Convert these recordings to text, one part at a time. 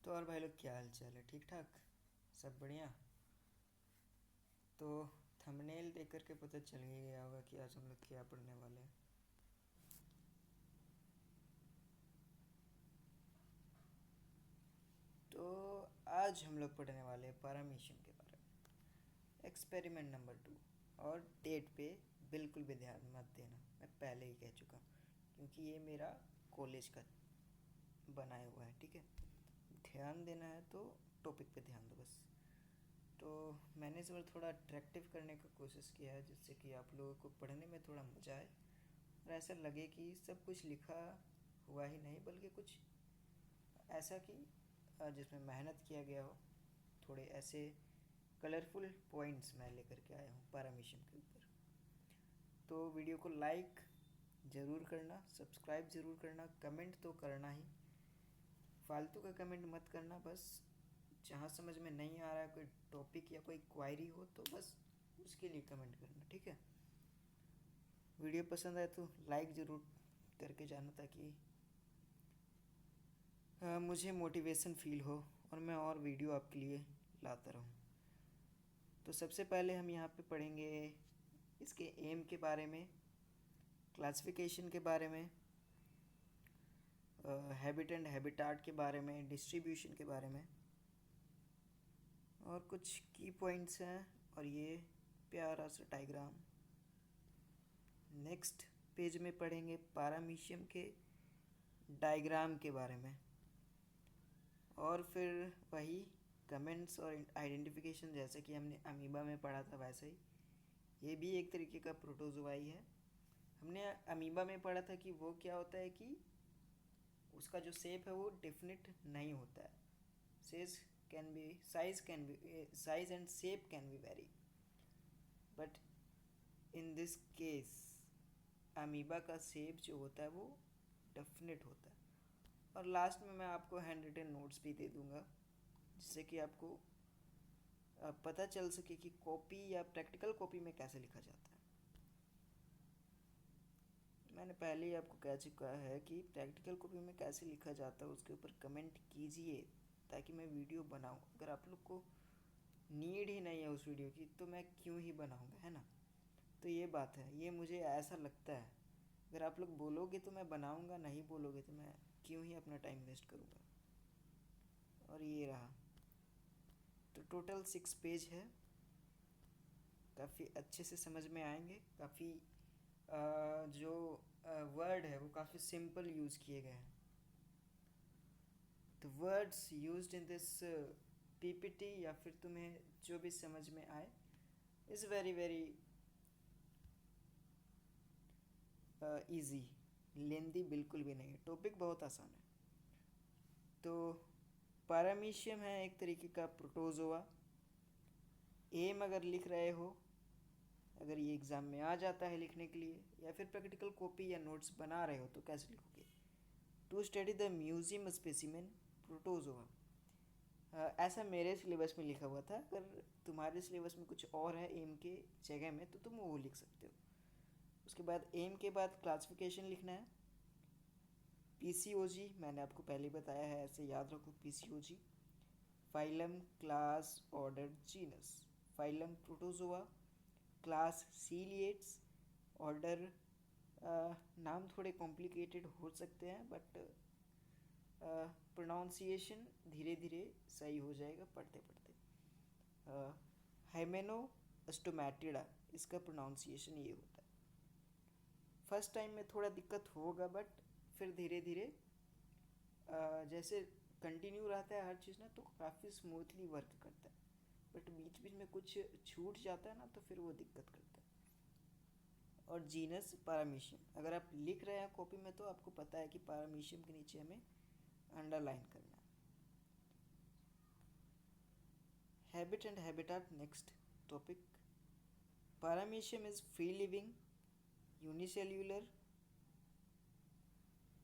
तो और भाई लोग क्या हाल चाल है? ठीक ठाक, सब बढ़िया। तो थंबनेल देख करके पता चल ही गया होगा कि आज हम लोग क्या पढ़ने वाले हैं। तो आज हम लोग पढ़ने वाले हैं पैरामीशियम के बारे में, एक्सपेरिमेंट नंबर 2। और डेट पे बिल्कुल भी ध्यान मत देना, मैं पहले ही कह चुका हूँ, क्योंकि ये मेरा कॉलेज का बनाया हुआ है। ठीक है, ध्यान देना है तो टॉपिक पे ध्यान दो बस। तो मैंने इस बार थोड़ा अट्रैक्टिव करने का कोशिश किया है, जिससे कि आप लोगों को पढ़ने में थोड़ा मज़ा आए और ऐसा लगे कि सब कुछ लिखा हुआ ही नहीं, बल्कि कुछ ऐसा कि जिसमें मेहनत किया गया हो। थोड़े ऐसे कलरफुल पॉइंट्स मैं लेकर के आया हूँ पैरामीशियम के ऊपर। तो वीडियो को लाइक ज़रूर करना, सब्सक्राइब ज़रूर करना, कमेंट तो करना ही, फालतू का कमेंट मत करना। बस जहाँ समझ में नहीं आ रहा है, कोई टॉपिक या कोई क्वायरी हो तो बस उसके लिए कमेंट करना। ठीक है, वीडियो पसंद आए तो लाइक ज़रूर करके जाना, ताकि मुझे मोटिवेशन फील हो और मैं और वीडियो आपके लिए लाता रहूँ। तो सबसे पहले हम यहाँ पे पढ़ेंगे इसके एम के बारे में, क्लासिफिकेशन के बारे में, हैबिट एंड हैबिटाट के बारे में, डिस्ट्रीब्यूशन के बारे में, और कुछ की पॉइंट्स हैं, और ये प्यारा सा डायग्राम। नेक्स्ट पेज में पढ़ेंगे पैरामीशियम के डायग्राम के बारे में, और फिर वही कमेंट्स और आइडेंटिफिकेशन, जैसे कि हमने अमीबा में पढ़ा था वैसे ही ये भी एक तरीके का प्रोटोजोआई है। हमने अमीबा में पढ़ा था कि वो क्या होता है कि उसका जो शेप है वो डेफिनेट नहीं होता है। Size and shape can be very, but in this case amoeba का शेप जो होता है वो डेफिनेट होता है। और लास्ट में मैं आपको हैंड रिटन नोट्स भी दे दूंगा, जिससे कि आपको पता चल सके कि कॉपी या प्रैक्टिकल कॉपी में कैसे लिखा जाता है। मैंने पहले ही आपको कह चुका है कि प्रैक्टिकल कॉपी में कैसे लिखा जाता है उसके ऊपर कमेंट कीजिए, ताकि मैं वीडियो बनाऊं। अगर आप लोग को नीड ही नहीं है उस वीडियो की तो मैं क्यों ही बनाऊंगा, है ना? तो ये बात है, ये मुझे ऐसा लगता है। अगर आप लोग बोलोगे तो मैं बनाऊंगा, नहीं बोलोगे तो मैं क्यों ही अपना टाइम वेस्ट करूंगा। और ये रहा, तो टोटल 6 पेज है, काफ़ी अच्छे से समझ में आएंगे। काफ़ी जो वर्ड है वो काफ़ी सिंपल यूज़ किए गए हैं। The words used in this PPT, या फिर तुम्हें जो भी समझ में आए, इज़ वेरी वेरी ईजी, लेंदी बिल्कुल भी नहीं है, टॉपिक बहुत आसान है। तो पैरामीशियम है एक तरीके का प्रोटोजोआ। एम अगर लिख रहे हो, अगर ये एग्ज़ाम में आ जाता है लिखने के लिए, या फिर प्रैक्टिकल कॉपी या नोट्स बना रहे हो तो कैसे लिखोगे? To study the museum specimen protozoa. ऐसा मेरे सिलेबस में लिखा हुआ था। अगर तुम्हारे सिलेबस में कुछ और है एम के जगह में तो तुम वो लिख सकते हो। उसके बाद एम के बाद क्लासिफिकेशन लिखना है। पीसीओजी मैंने आपको पहले ही बताया है, ऐसे याद रखो। PCOG phylum, class, order, genus. Phylum protozoa, class ciliates, order नाम थोड़े कॉम्प्लिकेटेड हो सकते हैं, बट प्रोनाउंसिएशन धीरे धीरे सही हो जाएगा पढ़ते पढ़ते। हाइमेनो स्टोमैटिडा, इसका प्रोनाउंसिएशन ये होता है। फर्स्ट टाइम में थोड़ा दिक्कत होगा, बट फिर धीरे धीरे जैसे कंटिन्यू रहता है हर चीज़ ना, तो काफ़ी स्मूथली वर्क करता है। बट बीच बीच में कुछ छूट जाता है ना, तो फिर वो दिक्कत करता है। और जीनस पैरामीशियम, अगर आप लिख रहे हैं कॉपी में तो आपको पता है कि पैरामीशियम के नीचे हमें अंडरलाइन करना है। Habit and habitat next topic. Paramecium is free living, unicellular.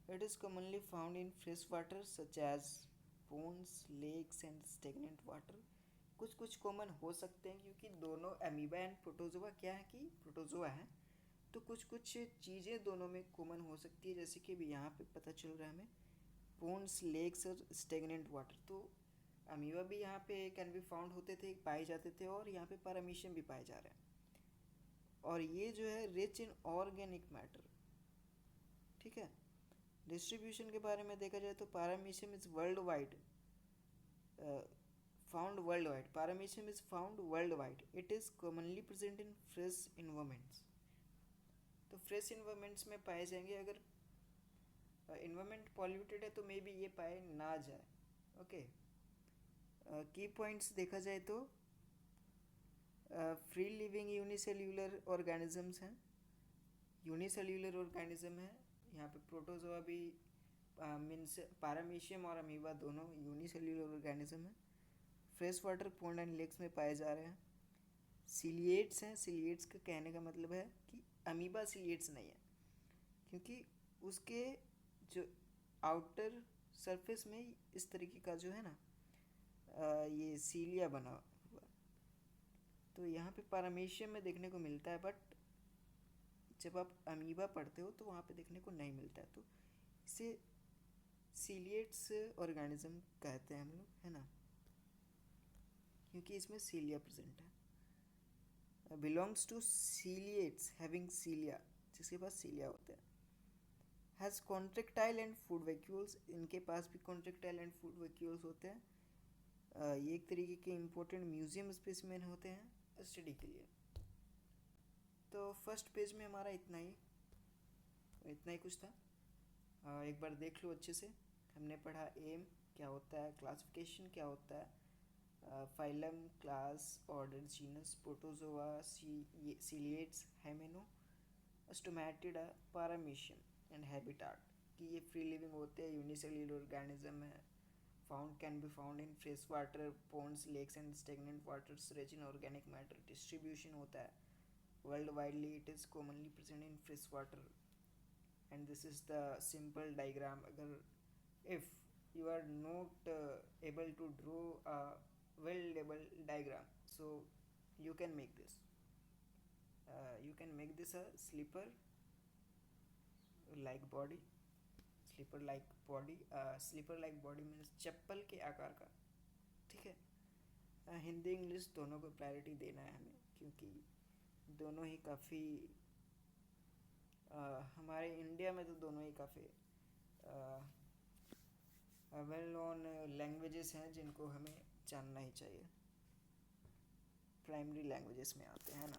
It is commonly found in fresh water such as ponds, lakes and stagnant water. कुछ कुछ कॉमन हो सकते हैं, क्योंकि दोनों अमीबा एंड प्रोटोजोआ क्या है कि प्रोटोजोआ है, तो कुछ कुछ चीज़ें दोनों में कॉमन हो सकती है। जैसे कि अभी यहाँ पे पता चल रहा है हमें पोन्स लेक्स और स्टेगनेंट वाटर। तो अमीबा भी यहाँ पे कैन बी फाउंड होते थे, पाए जाते थे, और यहाँ पे पैरामीशियम भी पाए जा रहे हैं। और ये जो है रिच इन ऑर्गेनिक मैटर, ठीक है। डिस्ट्रीब्यूशन के बारे में देखा जाए तो paramecium is world wide, found worldwide. Paramecium is found worldwide. It is commonly present in fresh environments. तो फ्रेश इन्वायरमेंट्स में पाए जाएंगे। अगर इन्वायरमेंट पॉल्यूटेड है तो मे बी ये पाए ना जाए। ओके, की पॉइंट्स देखा जाए तो फ्री लिविंग यूनिसेल्यूलर ऑर्गेनिजम्स हैं, यूनिसेल्यूलर ऑर्गेनिज्म है। यहाँ पे प्रोटोजोआ भी मीन्स पैरामीशियम और अमीबा दोनों यूनिसेल्यूलर ऑर्गेनिज्म है। Fresh water pond and lakes में पाए जा रहे हैं। सिलिएट्स हैं। सिलिएट्स का कहने का मतलब है कि अमीबा सिलिएट्स नहीं है, क्योंकि उसके जो आउटर सरफेस में इस तरीके का जो है ना ये सीलिया बना हुआ, तो यहाँ पे पैरामीशियम में देखने को मिलता है, बट जब आप अमीबा पढ़ते हो तो वहाँ पे देखने को नहीं मिलता है। तो इसे सीलिएट्स ऑर्गेनिज्म कहते हैं हम लोग, है ना, क्योंकि इसमें सीलिया प्रेजेंट है। बिलोंग्स टू सीलिएट्स हैविंग सीलिया, जिसके पास सीलिया होते हैं। Has contractile and food vacuoles, इनके पास भी कॉन्ट्रेक्टाइल एंड फूड वैक्यूल्स होते हैं। ये एक तरीके के इम्पोर्टेंट म्यूजियम स्पेसिमेन होते हैं स्टडी के लिए। तो फर्स्ट पेज में हमारा इतना ही कुछ था। एक बार देख लो अच्छे से। हमने पढ़ा एम क्या होता है, क्लासिफिकेशन क्या होता है, phylum, class, order, genus, protozoa, ciliates, hymenostomatida, paramecium and habitat, कि ये फ्री लिविंग होते हैं, यूनिसेल्युलर ऑर्गेनिज्म है, can be found in fresh water, ponds, lakes and stagnant waters, rich in organic matter. Distribution होता है worldwidely, it is commonly present in fresh water. And this is the simple diagram. अगर if you are not able to draw a well labeled diagram, so you can make this. You can make this a slipper like body. Slipper like body means चप्पल के आकार का, ठीक है। Hindi English दोनों को priority देना है हमें, क्योंकि दोनों ही काफ़ी हमारे इंडिया में तो दोनों ही काफ़ी वेल नोन लैंग्वेजेस हैं जिनको हमें जानना ही चाहिए, प्राइमरी लैंग्वेजेस में आते हैं ना।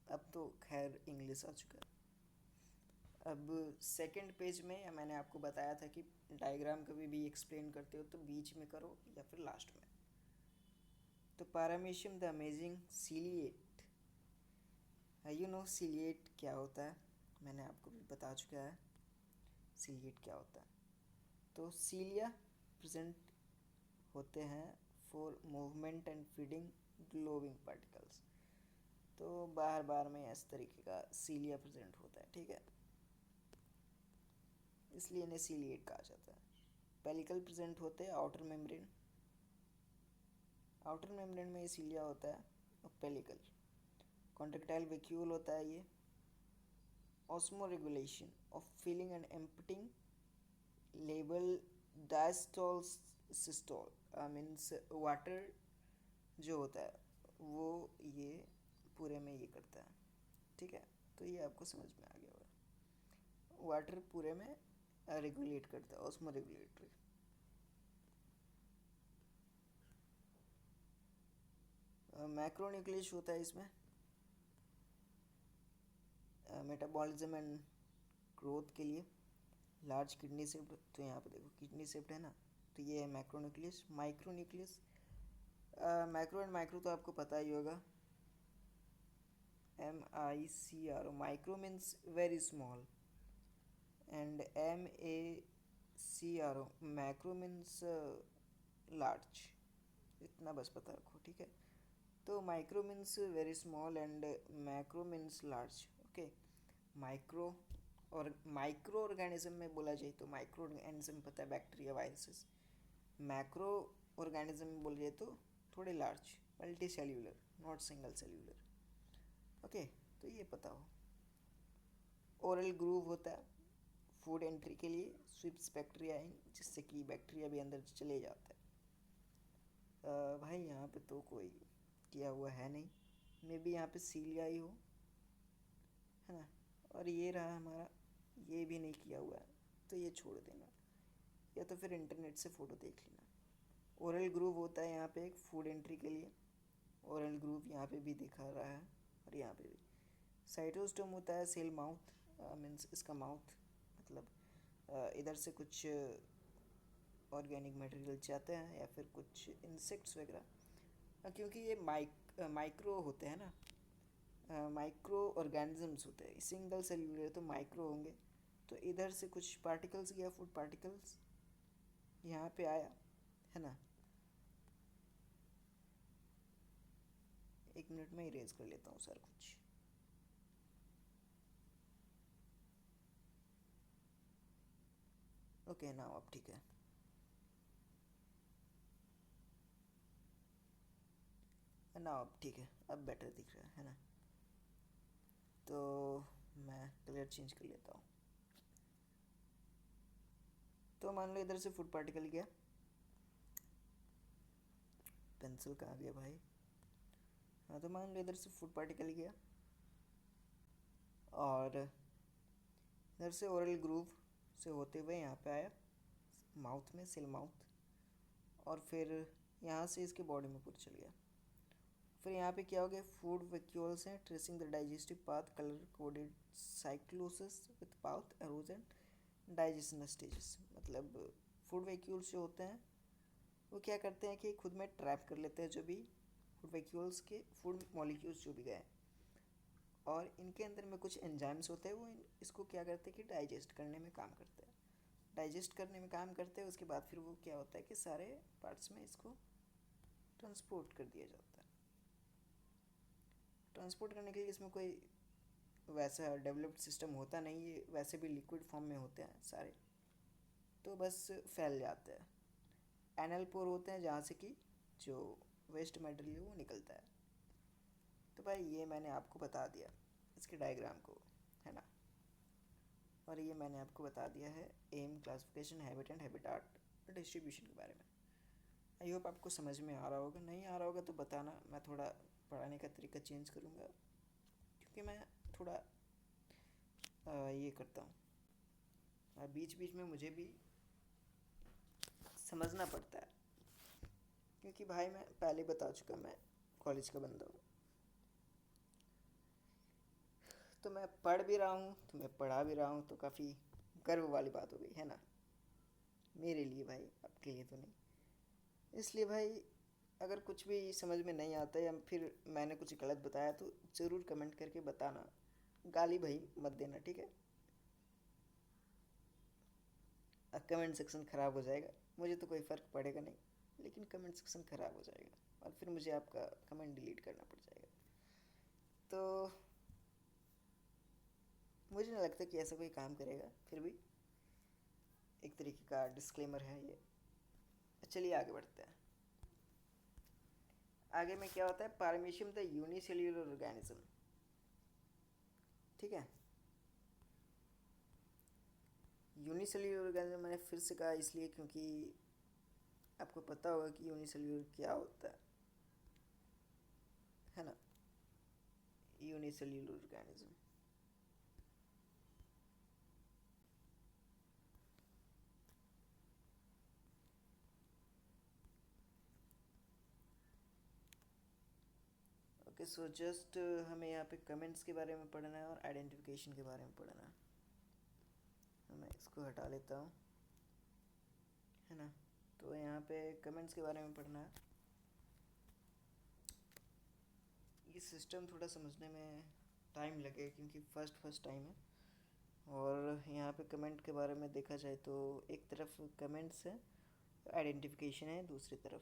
अब तो खैर इंग्लिश आ चुका है। अब सेकंड पेज में मैंने आपको बताया था कि डायग्राम कभी भी एक्सप्लेन करते हो तो बीच में करो या फिर लास्ट में। तो paramecium the amazing ciliate, you know ciliate क्या होता है, मैंने आपको भी बता चुका है सीलिएट क्या होता है। तो सीलिया प्रेजेंट होते हैं for movement and feeding glowing particles. तो बार बार में इस तरीके का सीलिया प्रेजेंट होता है, ठीक है, इसलिए इन्हें सीलिएट कहा जाता है। पेलिकल प्रेजेंट होते हैं आउटर मेम्ब्रेन में ये सीलिया होता है, और पेलिकल कॉन्ट्रेक्टाइल वैक्यूल होता है ये। Osmoregulation of filling and emptying level diastole systole means water जो होता है वो ये पूरे में ये करता है, ठीक है। तो ये आपको समझ में आ गया होगा, वाटर पूरे में रेगुलेट करता है, ऑस्मो रेगुलेटरी। मैक्रोन्यूक्लियस होता है इसमें, मेटाबॉलिज्म एंड ग्रोथ के लिए। लार्ज किडनी शेप्ड, तो यहाँ पे देखो किडनी शेप्ड है ना, तो ये है macronucleus. Micronucleus, macro and micro तो आपको पता ही होगा, MICRO, micro means very small, and MACRO macro means large, इतना बस पता रखो, ठीक है। तो micro means very small and macro means large, okay. Micro organism में बोला जाए तो माइक्रो ऑर्गेनिज्म पता है बैक्टीरिया, वायरसेस। मैक्रो ऑर्गेनिज्म में बोला जाए तो थोड़े large, multi cellular, not single cellular, okay. तो ये पता हो। ओरल ग्रूव होता है फूड एंट्री के लिए स्विप्स बैक्टीरिया इन, जिससे कि बैक्टीरिया भी अंदर चले जाता है। भाई यहाँ पे तो कोई किया हुआ है नहीं, मे बी यहाँ पे सीलिया ही हो, है ना। और ये रहा हमारा, ये भी नहीं किया हुआ है, तो ये छोड़ देना, या तो फिर इंटरनेट से फ़ोटो देख लेना। ओरल ग्रूव होता है यहाँ पे एक फूड एंट्री के लिए, ओरल ग्रूव यहाँ पे भी दिखा रहा है और यहाँ पे भी। साइटोस्टोम होता है सेल माउथ, मीन्स इसका माउथ, मतलब इधर से कुछ ऑर्गेनिक मटेरियल जाते हैं या फिर कुछ इंसेक्ट्स वगैरह, क्योंकि ये माइक्रो होते हैं ना, माइक्रो ऑर्गेनिजम्स होते हैं, सिंगल सेल्यूलर तो माइक्रो होंगे, तो इधर से कुछ पार्टिकल्स या फूड पार्टिकल्स यहाँ पे आया, है ना। 1 मिनट में इरेज कर लेता हूँ सर कुछ। ओके ना, अब ठीक है। ना अब ठीक है, अब बेटर दिख रहा है ना। तो मैं कलर चेंज कर लेता हूँ। तो मान लो इधर से फूड पार्टिकल गया, पेंसिल कहाँ गया भाई। हाँ, तो मान लो इधर से फूड पार्टिकल गया और इधर से ओरल ग्रूव से होते हुए यहाँ पे आया माउथ में, सेल माउथ, और फिर यहाँ से इसके बॉडी में पूरा चल गया। फिर यहाँ पे क्या हो गया, फूड वैक्यूल्स हैं tracing the digestive path, colour coded cyclosis with path halogen digestion stages. मतलब फूड वैक्यूल्स जो होते हैं वो क्या करते हैं कि खुद में ट्रैप कर लेते हैं जो भी फूड वैक्यूल्स के फूड मॉलिक्यूल्स जो भी गए, और इनके अंदर में कुछ एंजाइम्स होते हैं, वो इसको क्या करते हैं कि डाइजेस्ट करने में काम करते हैं। डाइजेस्ट करने में काम करते हैं, उसके बाद फिर वो क्या होता है कि सारे पार्ट्स में इसको ट्रांसपोर्ट कर दिया जाता है। ट्रांसपोर्ट करने के लिए इसमें कोई वैसा डेवलप्ड सिस्टम होता नहीं है, वैसे भी लिक्विड फॉर्म में होते हैं सारे, तो बस फैल जाते हैं। एनल पोर होते हैं जहाँ से कि जो वेस्ट मटेरियल वो निकलता है। तो भाई ये मैंने आपको बता दिया इसके डायग्राम को, है ना। और ये मैंने आपको बता दिया है um, classification, habit and habitat distribution के बारे में। आई होप आपको समझ में आ रहा होगा, नहीं आ रहा होगा तो बताना, मैं थोड़ा पढ़ाने का तरीका चेंज करूँगा, क्योंकि मैं थोड़ा ये करता हूँ, बीच बीच में मुझे भी समझना पड़ता है, क्योंकि भाई मैं पहले बता चुका मैं कॉलेज का बंदा हूँ, तो मैं पढ़ भी रहा हूँ तो मैं पढ़ा भी रहा हूँ, तो काफ़ी गर्व वाली बात हो गई, है ना, मेरे लिए भाई, आपके लिए तो नहीं। इसलिए भाई अगर कुछ भी समझ में नहीं आता या फिर मैंने कुछ गलत बताया तो ज़रूर कमेंट करके बताना, गाली भाई मत देना, ठीक है। कमेंट सेक्शन ख़राब हो जाएगा, मुझे तो कोई फ़र्क पड़ेगा नहीं, लेकिन कमेंट सेक्शन ख़राब हो जाएगा और फिर मुझे आपका कमेंट डिलीट करना पड़ जाएगा। तो मुझे नहीं लगता कि ऐसा कोई काम करेगा, फिर भी एक तरीके का डिस्क्लेमर है ये। चलिए आगे बढ़ते हैं। आगे में क्या होता है, पारमीशियम द यूनिसेल्यूलर ऑर्गेनिज्म, ठीक है। यूनिसेल्यूलर ऑर्गेनिज्म मैंने फिर से कहा इसलिए क्योंकि आपको पता होगा कि यूनिसेल्यूलर क्या होता है ना। Unicellular organism, okay. So just हमें यहाँ पे कमेंट्स के बारे में पढ़ना है और आइडेंटिफिकेशन के बारे में पढ़ना है। मैं इसको हटा लेता हूँ, है ना। तो यहाँ पे कमेंट्स के बारे में पढ़ना है। ये सिस्टम थोड़ा समझने में टाइम लगे क्योंकि फर्स्ट टाइम है। और यहाँ पे कमेंट के बारे में देखा जाए तो एक तरफ कमेंट्स है, आइडेंटिफिकेशन है दूसरी तरफ।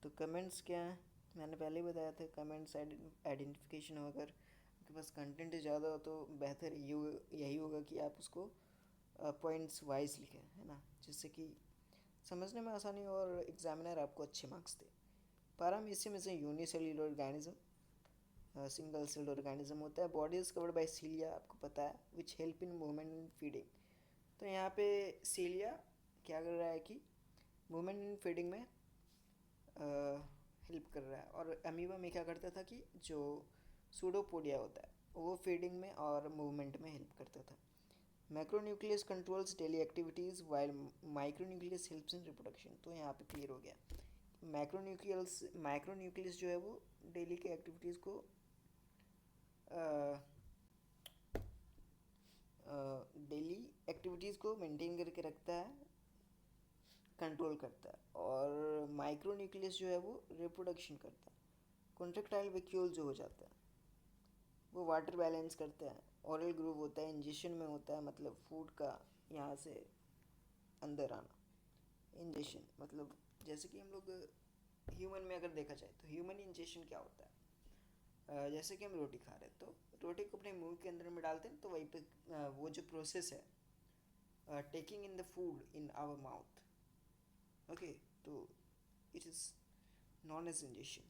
तो कमेंट्स क्या है, मैंने पहले ही बताया था, कमेंट्स आइडेंटिफिकेशन हो, अगर आपके पास कंटेंट ज़्यादा हो तो बेहतर यही होगा कि आप उसको पॉइंट्स वाइज लिखें, है ना, जिससे कि समझने में आसानी हो और एग्जामिनर आपको अच्छे marks they. Paramecium is a unicellular organism, single celled organism होता है। बॉडी इज कवर्ड बाय सीलिया, आपको पता है, which help in movement and feeding. तो यहाँ पे सीलिया क्या कर रहा है कि वुमेन इन फीडिंग में हेल्प कर रहा है, और अमीबा में क्या करता था कि जो सूडोपोडिया होता है वो फीडिंग में और मूवमेंट में हेल्प करता था। Macronucleus controls daily activities while micronucleus helps in reproduction. तो यहाँ पे क्लियर हो गया, माइक्रोन्यूक्लियस जो है वो डेली के एक्टिविटीज़ को डेली एक्टिविटीज़ को मेंटेन करके रखता है, कंट्रोल करता है, और माइक्रोन्यूक्लियस जो है वो रिप्रोडक्शन करता है। कॉन्ट्रेक्टाइल वैक्यूल जो हो जाता है वो वाटर बैलेंस करता है। ओरल ग्रूव होता है, इंजेशन में होता है, मतलब फूड का यहाँ से अंदर आना। इंजेशन मतलब जैसे कि हम लोग ह्यूमन में अगर देखा जाए तो ह्यूमन इंजेशन क्या होता है, जैसे कि हम रोटी खा रहे हैं तो रोटी को अपने मुंह के अंदर में डालते हैं, तो वहीं पे वो जो प्रोसेस है taking in the food in our mouth, okay, तो it is known as ingestion.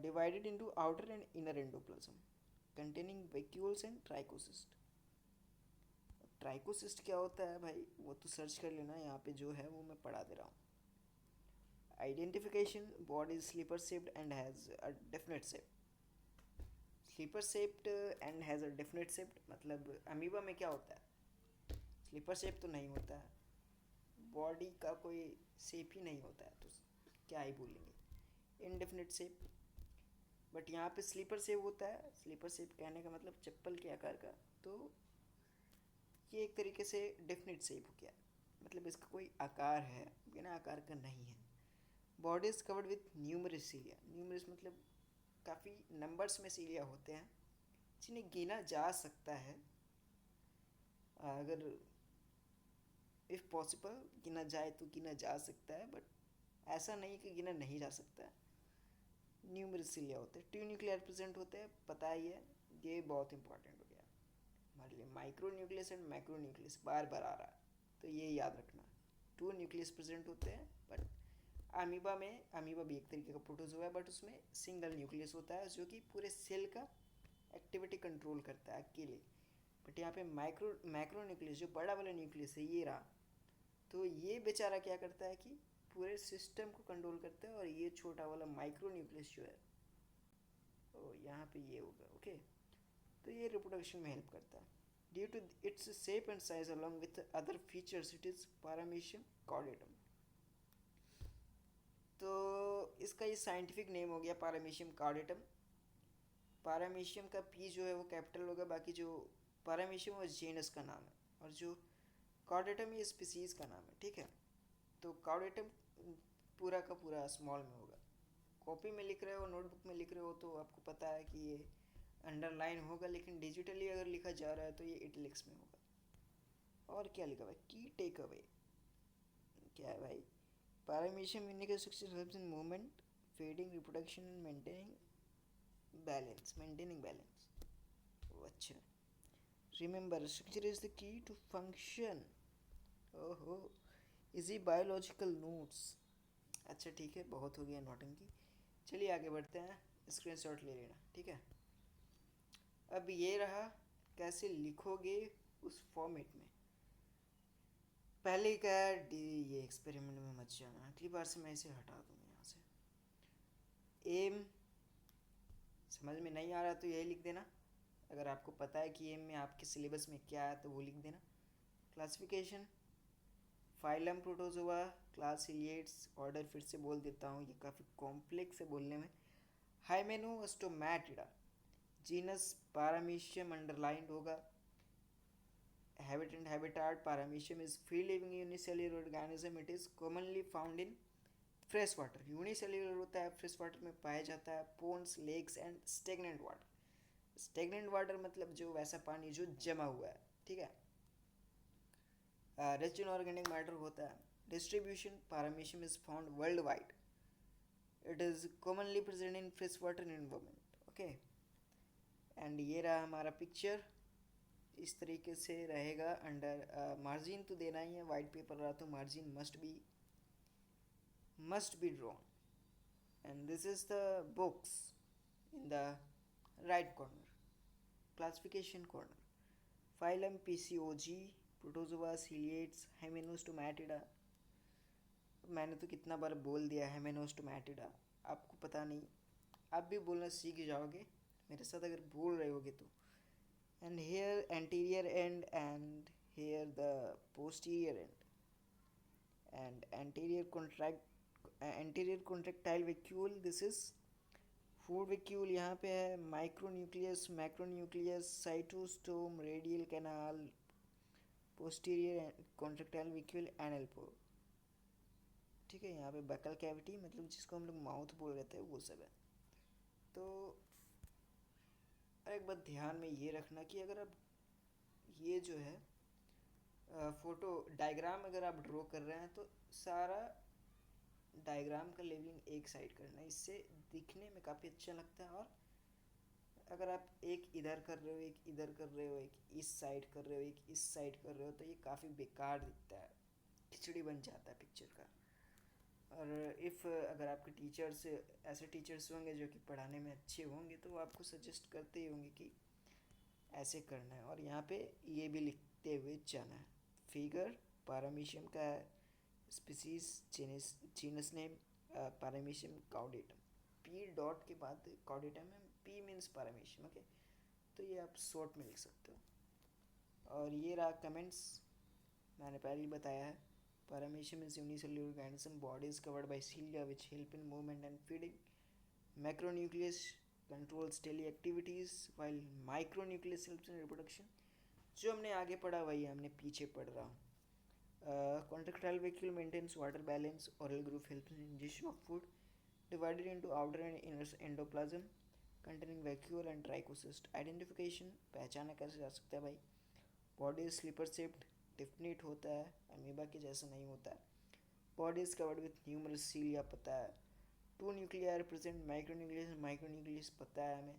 Divided into outer and inner endoplasm containing vacuoles and trichocyst. Trichocyst क्या होता है भाई, वो तो सर्च कर लेना, यहाँ पे जो है वो मैं पढ़ा दे रहा हूँ। Identification, body is slipper shaped and has a definite shape. Slipper shaped and has a definite shape मतलब अमीबा में क्या होता है, स्लीपर शेप तो नहीं होता है, बॉडी का कोई शेप ही नहीं होता है, तो क्या ही बोलेंगे, इनडेफिनेट शेप। बट यहाँ पे स्लीपर शेप होता है। स्लीपर शेप कहने का मतलब चप्पल के आकार का, तो ये एक तरीके से डेफिनेट शेप हो गया, मतलब इसका कोई आकार है, बिना आकार का नहीं है। Body is covered with numerous cilia. Numerous मतलब काफ़ी नंबर्स में सीलिया होते हैं जिन्हें गिना जा सकता है, अगर इफ़ पॉसिबल गिना जाए तो गिना जा सकता है, बट ऐसा नहीं कि गिना नहीं जा सकता है। न्यूमरस सीलिया होते हैं, टू न्यूक्लियर प्रेजेंट होते हैं, पता ही है, ये बहुत इंपॉर्टेंट हो गया हमारे लिए। Micro nucleus and macro nucleus बार बार आ रहा है, तो ये याद रखना। टू न्यूक्लियस प्रेजेंट होते हैं, बट अमीबा में, अमीबा भी एक तरीके का प्रोटोजोआ है, बट उसमें सिंगल न्यूक्लियस होता है जो कि पूरे सेल का एक्टिविटी कंट्रोल करता है अकेले। बट यहाँ पे मैक्रो न्यूक्लियस जो बड़ा वाला न्यूक्लियस है ये रहा, तो ये बेचारा क्या करता है कि पूरे सिस्टम को कंट्रोल करता है, और ये छोटा वाला माइक्रो न्यूक्लियस जो है तो यहाँ पे ये होगा, ओके। तो ये रिप्रोडक्शन में हेल्प करता है। Due to its shape and size along with other features it is paramecium caudatum. तो इसका ये साइंटिफिक नेम हो गया पारामीशियम कॉर्डेटम। पारामीशियम का पी जो है वो कैपिटल होगा, बाकी जो पारामीशियम वो जेनस का नाम है, और जो कॉर्डेटम ये स्पीसीज का नाम है, ठीक है। तो कॉर्डेटम पूरा का पूरा स्मॉल में होगा। कॉपी में लिख रहे हो, नोटबुक में लिख रहे हो, तो आपको पता है कि ये अंडरलाइन होगा, लेकिन डिजिटली अगर लिखा जा रहा है तो ये इटलिक्स में होगा। और क्या लिखा हुआ है, की टेक अवे क्या है भाई, paramecium unique structure helps in movement, feeding, reproduction and maintaining balance. अच्छा, remember structure is the key to function. ओहो, इजी बायोलॉजिकल नोट्स। अच्छा ठीक है, बहुत हो गया नौटंकी, चलिए आगे बढ़ते हैं। स्क्रीनशॉट ले लेना, ठीक है। अब ये रहा कैसे लिखोगे उस फॉर्मेट में। पहले क्या है डी, ये एक्सपेरिमेंट में मत जाना, अगली बार से मैं इसे हटा दूँ यहाँ से। एम समझ में नहीं आ रहा तो यही लिख देना, अगर आपको पता है कि एम में आपके सिलेबस में क्या है तो वो लिख देना। Classification, phylum protozoa, class Eliot's, order फिर से बोल देता हूँ, ये काफ़ी कॉम्प्लेक्स है बोलने में। हाइमेनोस्टोमैटिडा, जीनस पारामीशियम अंडरलाइंड होगा। Habit and habitat, paramecium is free living unicellular organism, it is commonly found in fresh water. Unicellular होता है, फ्रेश वाटर में पाया जाता है। Ponds, lakes and stagnant water. Stagnant water मतलब जो वैसा पानी जो जमा हुआ है, ठीक है। रिच इन ऑर्गेनिक मैटर होता है। Distribution, paramecium is found world wide, it is commonly present in fresh water environment, okay. And ये रहा हमारा पिक्चर, इस तरीके से रहेगा। अंडर मार्जिन तो देना ही है, वाइट पेपर रहा तो margin must be drawn, and this is the books in the right corner, classification corner, phylum PCOG, protozoa, ciliates, hymenostomatida. मैंने तो कितना बार बोल दिया हेमिनोस्टोमैटिडा, आपको पता नहीं, आप भी बोलना सीख जाओगे मेरे साथ अगर बोल रहे होगे तो। And here anterior end and here the posterior end and anterior contractile vacuole, this is food vacuole. यहाँ पे है micronucleus, macronucleus, cytostome, radial canal, posterior contractile vacuole, anal pore. ठीक है, यहाँ पे बकल कैविटी मतलब जिसको हम लोग माउथ बोल रहे थे वो सब है। तो एक बात ध्यान में ये रखना कि अगर आप ये जो है फोटो डायग्राम अगर आप ड्रॉ कर रहे हैं तो सारा डायग्राम का लेवलिंग एक साइड करना है, इससे दिखने में काफ़ी अच्छा लगता है। और अगर आप एक इधर कर रहे हो, एक इधर कर रहे हो, एक इस साइड कर रहे हो, एक इस साइड कर रहे हो, तो ये काफ़ी बेकार दिखता है, खिचड़ी बन जाता है पिक्चर का। और इफ़ अगर आपके टीचर्स ऐसे टीचर्स होंगे जो कि पढ़ाने में अच्छे होंगे तो वो आपको सजेस्ट करते ही होंगे कि ऐसे करना है। और यहाँ पे ये भी लिखते हुए जाना है। फिगर पारामीशियम का है, species genus name paramecium caudatum, P dot के बाद काउडेटम है, पी मीन्स पारामीशियम। ओके, तो ये आप शॉर्ट में लिख सकते हो। और ये रहा कमेंट्स, मैंने पहले ही बताया है। Paramecium is unicellular organism. Body is covered by cilia which help in movement and feeding. Macronucleus controls daily activities while micronucleus helps in reproduction. जो हमने आगे पढ़ा वही हमने पीछे पढ़ रहा हूँ। Contractile vacuole maintains water balance. Oral groove helps in ingestion of food. Divided into outer and inner endoplasm containing vacuole and trichocyst. Identification पहचाना कैसे जा सकता है भाई? Body is slipper shaped, definite होता है, अमीबा के जैसा नहीं होता है। Body is covered with numerous cilia पता है। Two nuclei represent micronucleus, micronucleus पता है हमें।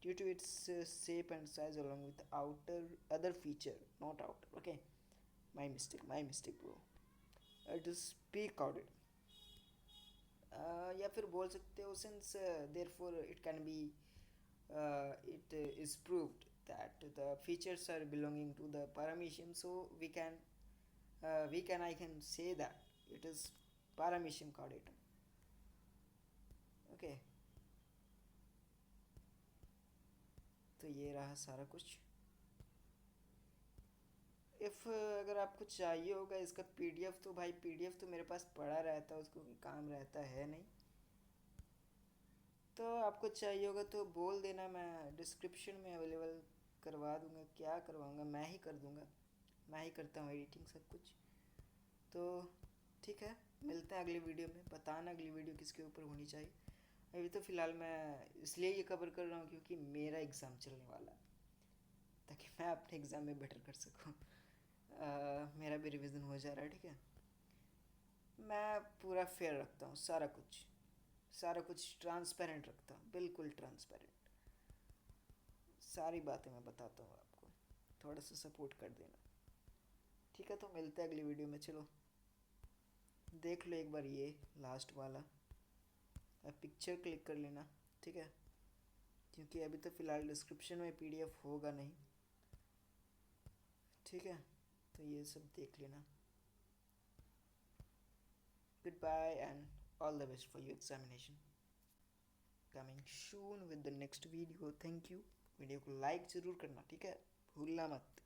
Due to its shape and size along with outer other feature, not outer. Okay, my mistake bro. It is P caudate, या फिर बोल सकते हो since therefore it can be it is proved that the features are belonging to the paramecium, so I can say that it is paramecium chordatum. Okay, तो ये रहा सारा कुछ। इफ़ अगर आपको चाहिए होगा इसका पीडीएफ, तो भाई पीडीएफ तो मेरे पास पड़ा रहता है, उसको कोई काम रहता है नहीं। तो आपको चाहिए होगा तो बोल देना, मैं डिस्क्रिप्शन में अवेलेबल करवा दूंगा। क्या करवाऊंगा, मैं ही कर दूंगा, मैं ही करता हूँ एडिटिंग सब कुछ। तो ठीक है, मिलते हैं अगली वीडियो में। बताना अगली वीडियो किसके ऊपर होनी चाहिए। अभी तो फ़िलहाल मैं इसलिए ये कवर कर रहा हूँ क्योंकि मेरा एग्ज़ाम चलने वाला है, ताकि मैं अपने एग्ज़ाम में बेटर कर सकूँ। मेरा भी रिवीजन हो जा रहा है। ठीक है, मैं पूरा फेयर रखता हूँ, सारा कुछ ट्रांसपेरेंट रखता हूँ, बिल्कुल ट्रांसपेरेंट। सारी बातें मैं बताता हूँ आपको, थोड़ा सा सपोर्ट कर देना। ठीक है, तो मिलते हैं अगली वीडियो में। चलो देख लो एक बार ये लास्ट वाला, अब पिक्चर क्लिक कर लेना। ठीक है, क्योंकि अभी तो फ़िलहाल डिस्क्रिप्शन में पीडीएफ होगा नहीं। ठीक है, तो ये सब देख लेना। Good bye and all the best for your examination. Coming soon with the next video. Thank you. Video को लाइक ज़रूर करना, ठीक है, भूलना मत।